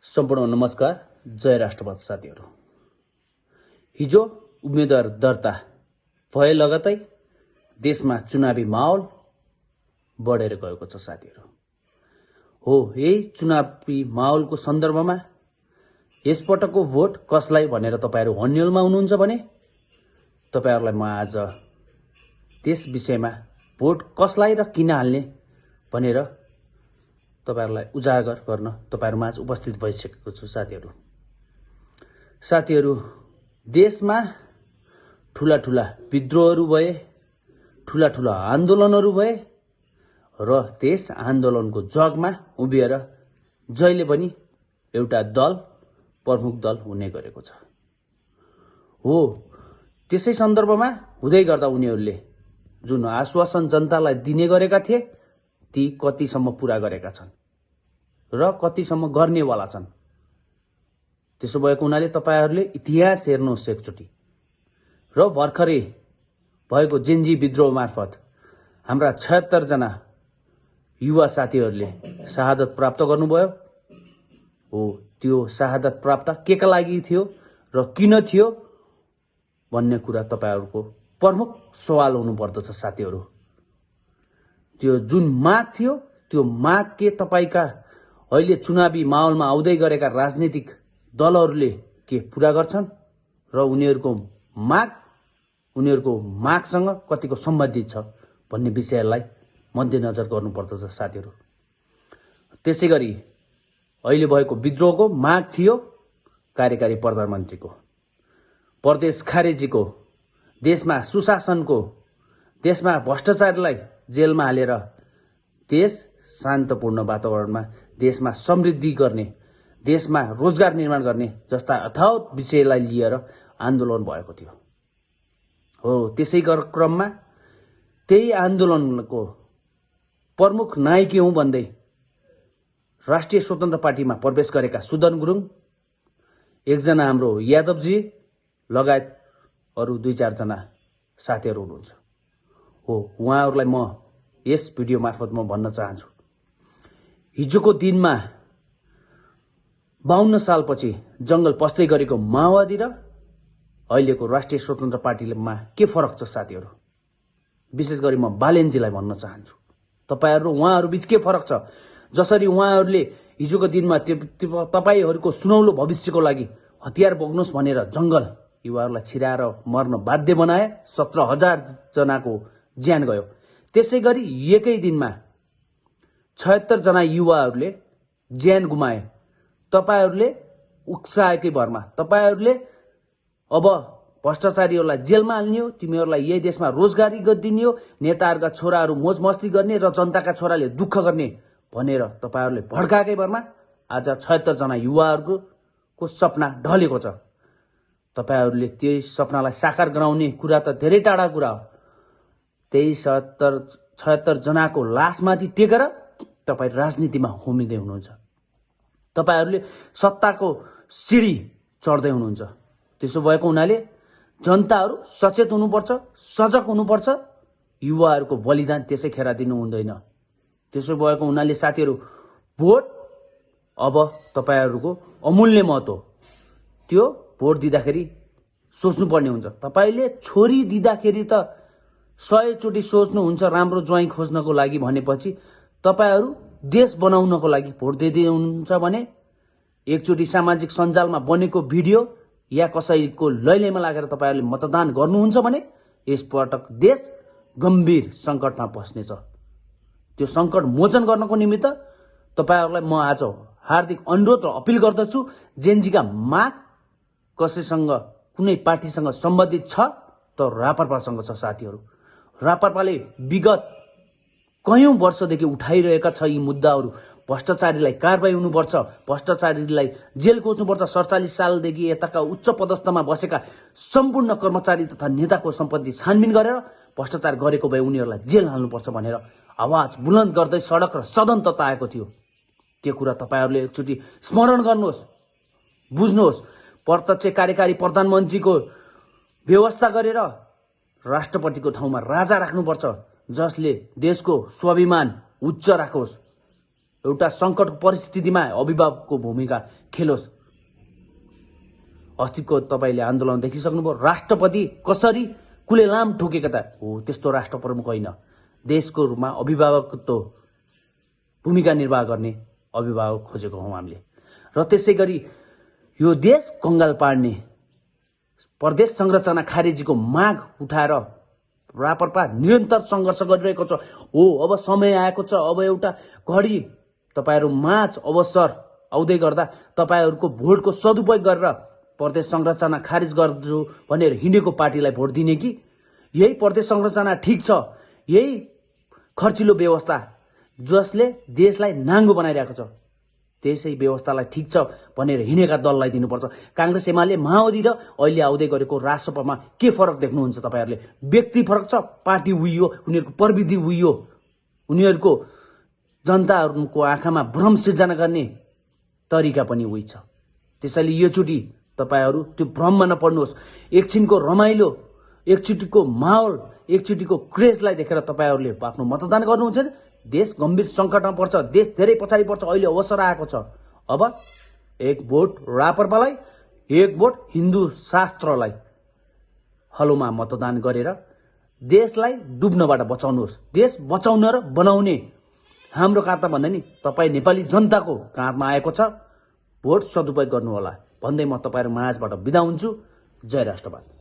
सम्पूर्ण नमस्कार। जय राष्ट्रवाद साथीहरू। हिजो उम्मेदवार दर्ता भए लगतै देशमा चुनावी माहौल बढेर गएको छ साथीहरू। हो, यही चुनावी माहौलको सन्दर्भमा यसपटकको भोट कसलाई भनेर तपाईहरू अन्यलमा हुनुहुन्छ भने तपाईहरूलाई म आज त्यस विषयमा भोट कसलाई र किन हाल्ने भनेर तपाईहरूलाई उजागर गर्न तपाईहरुमाझ उपस्थित भइसकेको छु साथीहरू। देशमा ठूला ठूला विद्रोहहरू भए, ठूला ठूला आन्दोलनहरू भए र त्यस आन्दोलनको जगमा उभिएर जहिले पनि एउटा दल प्रमुख दल हुने गरेको छ। हो, त्यसै सन्दर्भमा हुँदै गर्दा उनीहरूले जुन आश्वासन जनतालाई दिने गरेका थिए ती कतिसम्म पूरा गरेका छन् र कतिसम्म गर्नेवाला छन्। त्यसो भएको हुनाले तपाईहरूले इतिहास हेर्नुहोस् एकचोटि र भर्खरै भएको जेन्जी विद्रोह मार्फत हाम्रा 76 जना युवा साथीहरूले शहादत प्राप्त गर्नुभयो। हो, त्यो शहादत प्राप्त केका लागि थियो र किन थियो भन्ने कुरा तपाईहरूको प्रमुख सवाल हुनु पर्दछ साथीहरू। त्यो जुन माग थियो त्यो माग के तपाईका अहिले चुनावी माहौलमा आउँदै गरेका राजनीतिक दलहरूले के पूरा गर्छन् र उनीहरूको मागसँग कतिको सम्बन्धित छ भन्ने विषयलाई मध्यनजर गर्नुपर्दछ साथीहरू। त्यसैगरी अहिले भएको विद्रोहको माग थियो कार्यकारी प्रधानमन्त्रीको, प्रदेश खारेजीको, देशमा सुशासनको, देशमा भ्रष्टाचारीलाई जेलमा हालेर देश शान्तपूर्ण वातावरणमा देशमा समृद्धि गर्ने, देशमा रोजगार निर्माण गर्ने जस्ता अथाउत विषयलाई लिएर आन्दोलन भएको थियो। हो, त्यसै क्रममा त्यही आन्दोलनको प्रमुख नायक हुँ भन्दै राष्ट्रिय स्वतन्त्र पार्टीमा प्रवेश गरेका सुदन गुरुङ, एकजना हाम्रो यादवजी लगायत अरू 2-4 जना साथीहरू हुनुहुन्छ। हो, उहाँहरूलाई म यस भिडियो मार्फत म भन्न चाहन्छु, हिजोको दिनमा 52 सालपछि जंगल पस्दै गरेको माओवादी र अहिलेको राष्ट्रिय स्वतन्त्र पार्टीमा के फरक छ साथीहरू? विशेष गरी म बालेनजीलाई भन्न चाहन्छु, तपाईहरु र उहाँहरु बीच के फरक छ? जसरी उहाँहरुले हिजोको दिनमा तपाईहरुको सुनौलो भविष्यको लागि हतियार बोक्नुस् भनेर जंगल युवाहरुलाई छिराएर मर्न बाध्य बनाए, 17,000 जनाको ज्यान गयो। त्यसैगरी एकै दिनमा 76 जना युवाहरुले ज्यान गुमाए। तपाईहरुले उक्साएकै भरमा तपाईहरुले अब भ्रष्टाचारीहरुलाई जेलमा हाल्ने हो, तिमीहरुलाई यही देशमा रोजगारी दिने हो, नेताहरुका छोराहरु मोज मस्ती गर्ने र जनताका छोराले दुःख गर्ने भनेर तपाईहरुले भड्काएकै भरमा आज 76 जना युवाहरुको सपना ढलेको छ। तपाईहरुले त्यही सपनालाई साकार गराउने कुरा त धेरै टाढा कुरा हो। त्यही 76 जनाको लासमाथि टेकेर तपाई राजनीतिमा होमिँदै हुनुहुन्छ। तपाईहरुले सत्ताको सिडी चढ्दै हुनुहुन्छ। त्यसो भएको हुनाले जनताहरु सचेत हुनुपर्छ, सजग हुनुपर्छ। युवाहरुको बलिदान त्यसै खेर दिनु हुँदैन। त्यसो भएको हुनाले साथीहरु, भोट अब तपाईहरुको अमूल्य महत्व, त्यो भोट दिँदाखेरि सोच्नुपर्ने हुन्छ। तपाईले छोरी दिँदाखेरि त 100 चोटी सोच्नुहुन्छ राम्रो ज्वाइँ खोज्नको लागि भनेपछि तपाईहरु देश बनाउनको लागि भोट दिँदै हुनुहुन्छ भने एकचोटी सामाजिक सञ्जालमा बनेको भिडियो या कसैको लैलैमा लागेर तपाईहरुले मतदान गर्नुहुन्छ भने यसपटक देश गम्भीर संकटमा पस्नेछ। त्यो संकट मोचन गर्नको निमित्त तपाईहरुलाई म आज हार्दिक अनुरोध र अपिल गर्दछु, जेन्जीका माग कसैसँग कुनै पार्टीसँग सम्बन्धित छ त रापरपासँग छ साथीहरु। रापरपाले विगत कयौं वर्षदेखि उठाइरहेका छ यी मुद्दाहरू। भ्रष्टाचारीलाई कारबाही हुनुपर्छ, भ्रष्टाचारीलाई जेल खोज्नुपर्छ। 47 सालदेखि यताका उच्च पदस्थमा बसेका सम्पूर्ण कर्मचारी तथा नेताको सम्पत्ति छानबिन गरेर भ्रष्टाचार गरेको भए उनीहरूलाई जेल हाल्नुपर्छ भनेर आवाज बुलन्द गर्दै सडक र सदन तताएको थियो। त्यो कुरा तपाईहरुले एकचोटी स्मरण गर्नुहोस्, बुझ्नुहोस्। प्रत्यक्ष कार्यकारी प्रधानमन्त्रीको व्यवस्था गरेर राष्ट्रपतिको ठाउँमा राजा राख्नुपर्छ, जसले देशको स्वाभिमान उच्च राखोस्। एउटा सङ्कटको परिस्थितिमा अभिभावकको भूमिका खेलोस्। अस्तिको तपाईँले आन्दोलन देखिसक्नुभयो, राष्ट्रपति कसरी कुलेलाम ठोकेका त हो, त्यस्तो राष्ट्र प्रमुख होइन। देशको रूपमा अभिभावकत्व भूमिका निर्वाह गर्ने अभिभावक खोजेको हौँ हामीले। र त्यसै गरी यो देश कङ्गाल पार्ने प्रदेश संरचना खारेजीको माग उठाएर राप्रपा निरन्तर सङ्घर्ष गरिरहेको छ। हो, अब समय आएको छ, अब एउटा घडी तपाईँहरू माझ अवसर आउँदै गर्दा तपाईँहरूको भोटको सदुपयोग गरेर प्रदेश संरचना खारिज गर्छु भनेर हिँडेको पार्टीलाई भोट दिने कि यही प्रदेश संरचना ठिक छ, यही खर्चिलो व्यवस्था जसले देशलाई नाङ्गो बनाइरहेको छ, त्यसै व्यवस्थालाई ठिक छ भनेर हिँडेका दललाई दिनुपर्छ। काङ्ग्रेस एमाले माओवादी र अहिले आउँदै गरेको रासपामा के फरक देख्नुहुन्छ तपाईँहरूले? व्यक्ति फरक छ, पार्टी उही हो, उनीहरूको प्रविधि उही हो, उनीहरूको जनताहरूको आँखामा भ्रम सिर्जना गर्ने तरिका पनि उही छ। त्यसैले योचोटि तपाईँहरू त्यो भ्रममा नपर्नुहोस्। एकछिनको रमाइलो, एकचोटिको माहौल, एकचोटिको क्रेजलाई देखेर तपाईँहरूले आफ्नो मतदान गर्नुहुन्छ। देश गम्भीर सङ्कटमा पर्छ, देश धेरै पछाडि पर्छ। अहिले अवसर आएको छ। अब एक भोट राप्रपालाई, एक भोट हिन्दू शास्त्रलाई हलोमा मतदान गरेर देशलाई डुब्नबाट बचाउनुहोस्। देश बचाउन र बनाउने हाम्रो काँधमा भन्दा नि तपाईँ नेपाली जनताको काँधमा आएको छ। भोट सदुपयोग गर्नुहोला भन्दै म तपाईँहरू माझबाट बिदा हुन्छु। जय राष्ट्रवाद।